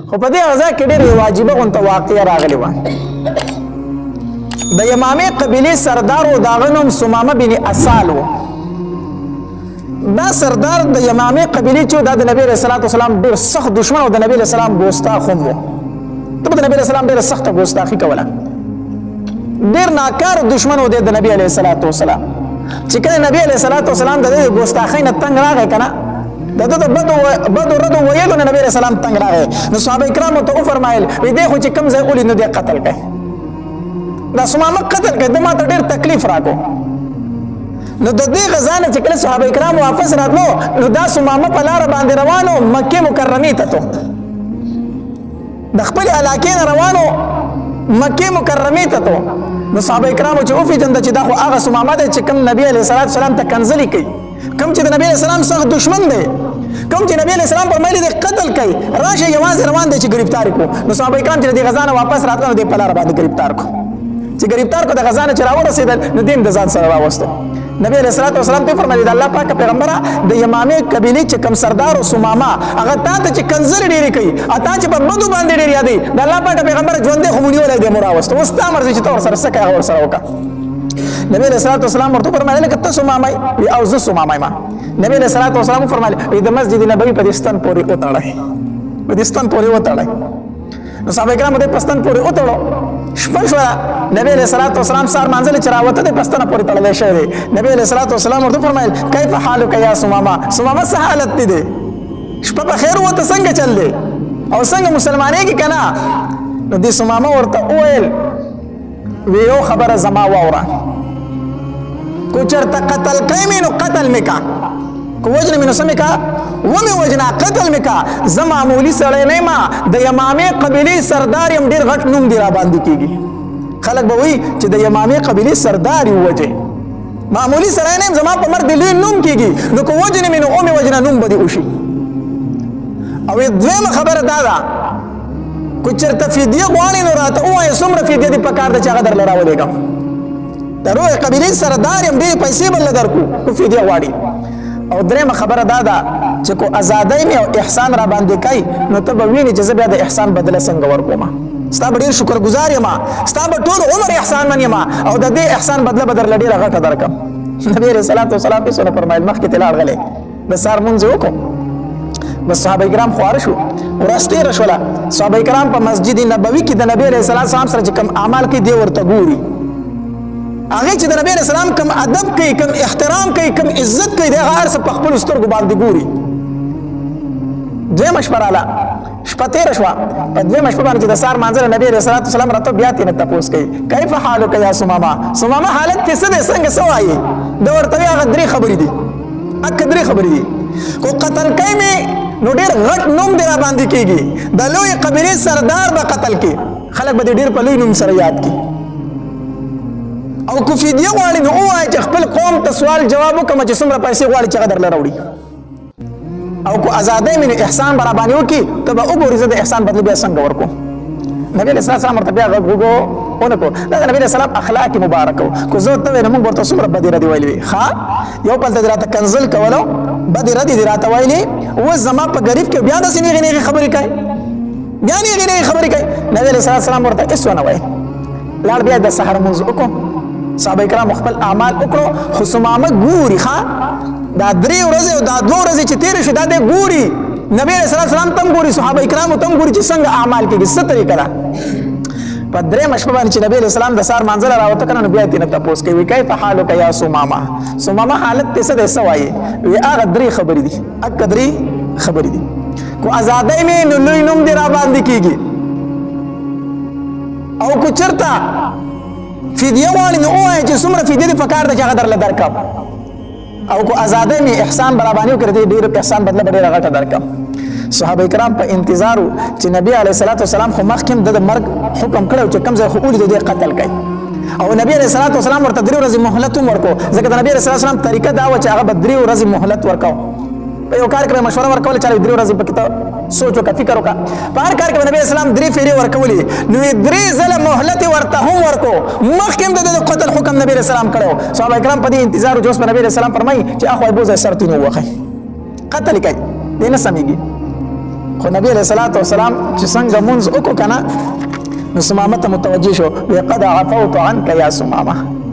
خو په دې غزا کې ډېرې واجبه غونته واقعه راغلې وه د یمامې قبیلې سردار و د هغه نوم سمامه بن اسال و دا سردار د یمامې قبیلې چې دا د نبی علیه الصلاة والسلام ډېر سخت دشمن او د نبی علیه السلام ګوستاخ هم و ته به د نبی علیه السلام ډېره سخته ګوستاخي کوله ډېر ناکار دشمن و دی د نبی علیه الصلاة والسلام چې کله نبی علیه الصلاة والسلام د دې ګوستاخۍ نه تنګ راغی که نه د ده د بدو ردو ویلو نه نبی علیه السلام تنګ راغی نو صحابه کرامو ته وفرمایل وی دی خو چې کوم ځای ولید نو دی قتل کړئ دا سمامه قتل کړئ ده ما ته ډېر تکلیف راکړو نو د دې غزا نه چې کله صحابه کرام واپس راتلو نو دا سمامه په لاره باندې روانو مکې مکرمې ته تو د خپلې علاقې نه روانو مکې مکرمې ته تو نو صحابه کرامو چې وپېژنده چې دا خو هغه سمامه دی چې کوم نبي علیه الصلاة والسلام ته کنځلې کوي کوم چې د نبی علیه السلام سخت دشمن دی کوم چې نبی علیه السلام فرمایلی دی قتل کوي راشه یوازې روان دی چې ګرفتار کړو نو صحابه کرام چې د غزا نه واپس راتلل نو دی په لاره باندې ګرفتار کړو چې ګرفتار کړو د غزا نه چې راورسېدل نو دی هم د ځان سره راوستو نبی علیه الصلاة والسلام ته فرمایي د الله پاک پیغمبره د یمامې قبیلې چې کوم سردار او سمامه هغه تا ته چې کنځلې ډېرې کوي تا چې په بدو باندې ډېر یادوي د الله پاک پیغمبره ژوندی خو مو نیولی دی مو راوستو اوس تا مرضي چې ته ورسره څه کوې هغه ورسره وکړه نبی علیه الصلاة والسلام ورته فرمایل که ته سمامه وي او زه سمامه یم نبی علیه الصلاة والسلام فرمایل وي د مسجد نبوي په دې ستن پورې وتړئ په دې ستن پورې وتړئ نو صحابه کرامو دې په ستن پورې وتړو شپه شوه نبی علیه الصلاة والسلام سهار مانځلې چې راوته دی په ستنه پورې تړلی شوی دی نبی علیه الصلاة والسلام ورته فرمایل کیف حالک یا سمامه سمامه څه حالت دی دی شپه په خیر وته څنګه چل دی او څنګه مسلمانېږي که نه نو دې سمامه ورته وویل وی یو خبره زما واوره کو چرته قتل کوي مې نو قتل مې کا کو وجنه مې نو څه مې کا ومې وجنه قتل مې کا زه معمولي سړی نه یم د یمامې قبیلې سردار یم ډېر غټ نوم دې راباندې کېږي خلک به وایي چې د یمامې قبیلې سردار یې ووجې معمولي سړی نه یم زما په مرګ دې لوی نوم کېږي نو که وجنې مې نو ومې وجنه نوم به دې وشي او دویمه خبره دا ده کو چرته فدیه غواړې نو راته ووایه څومره فدیه دې پکار ده چې هغه درله راولېږم د روح قبیلې سردار یم ډېرې پیسې به له درکړو کو فدیه غواړي او درېیمه خبره دا ده چې کو ازادۍ مې او احسان را باندې کوي نو ته به وینې چې زه بیا د احسان بدله څنګه ورکوم ستا به ډېر شکرګزار یم ستا به ټول عمر احسان من یم او د دې احسان بدله به درله ډېره غټه درکړم نبي علیه الصلاة والسلام هېڅ ونه فرمایل مخکې ترې لاړغلی د سهار لمونځ یې وکړو بس صحابه کرام خواره شو ورځ تېره شوله صحابه کرام په مسجد نبوي کې د نبي علیه السلام سره چې کوم اعمال کوي دی ورته ګوري هغه چې د نبی علیه السلام کوم ادب کوي کوم احترام کوي کوم عزت کوي د هغه هر څه په خپلو سترګو باندې ګوري دویمه شپه راله شپه تېره شوه په دویمه شپه باندې چې د سهار مانځله نبي علیه الصلاة والسلام راته بیا ترې نه تپوس کوي کیف حالک یا سمامه سمامه حالت دې څه دی څنګه څه وایي ده ورته وایي هغه درې خبرې دي اکه درې خبرې دي کو قتل کوي مې نو ډېر غټ نوم دې را باندې کېږي د لویې قبیلې سردار به قتل کړي خلک به دې ډېر په لوی نوم سره یاد کړي او کو فدیه غواړي نو ووایه چې خپل قوم ته سوال جواب وکړم چې څومره پیسې غواړي چې هغه درله راوړي او کو ازادۍ مې نو احسان به راباندې وکړي ته به وګورې زه د احسان بدله بیا څنګه ورکوم نبي علیه السلام ورته بیا غږ ونه کړو دا د نبي علیه السلام اخلاق مبارک و کو زه ورته ویل موږ ورته څومره بدې ردې ویلې وي ښه یو پلته دې راته کنزل کولو بدې ردې دې راته ویلې اوس زما په غریب کې بیا داسې نیغې نیغې خبرې کوي بیا نیغې نیغې خبرې کوي نبي علیه السلام ورته هېڅ ونه ویل لاړ بیا د سحر لمونځ وکړو صحابه کرام خپل اعمال وکړو خو سمامه ګوري ښه دا 3 ورځې او دا 2 ورځې چې تېرې شوې دا دی ګوري نبی علیه السلام تم ګوري صحابه کرامو تم ګوري چې څنګه اعمال کېږي څه طریقه ده په درېیمه شپه باندې چې نبی علیه السلام د سهار مانځله راوته که نه نو بیا یې ترېنه تپوس کوي وایي کیف حالک یا سمامه سمامه حالت دې څه دی څه وایي وایي هغه 3 خبرې دي اکه 3 خبرې دي کو ازادۍ مې نو لوی نوم دې را باندې کېږي او کو چېرته فدیه غواړي نو ووایه چې څومره فدیه دې پکار ده چې هغه درله درکړم او کو ازادۍ مې احسان به راباندې وکړې دې ډېر احسان بدله به ډېره غټه درکړم صحابه کرام په انتظار و چې نبی علیه الصلاة والسلام خو مخکې هم د مرګ حکم کړی و چې کوم ځای خو ولیدو دی قتل کوي او نبی علیه الصلاة والسلام ورته 3 ورځې مهلت هم ورکړو ځکه د نبی علیه الصلاة والسلام طریقه دا وه چې هغه به 3 ورځې مهلت ورکاو په یو کار کې به مشوره ورکوله چې 3 ورځې پکې ته سوچ وکړه فکر وکړه په هر کار کې به نبی اسلام 3 فیرې ورکولې نو 3 ځله مهلت ورته هم ورکو مخکې هم د قتل حکم نبی اسلام کړو صحابه کرام په دې انتظار و چې اوس به نبی اسلام فرمایي چې اخوای بوزه سرتینو وخی قتل کوي دې نه سمېږي خو نبی علیہ الصلوۃ والسلام چې څنګه مونږ وکړو کنه نو سمامه ته متوجه شو وقد عفوت عنك يا سمامه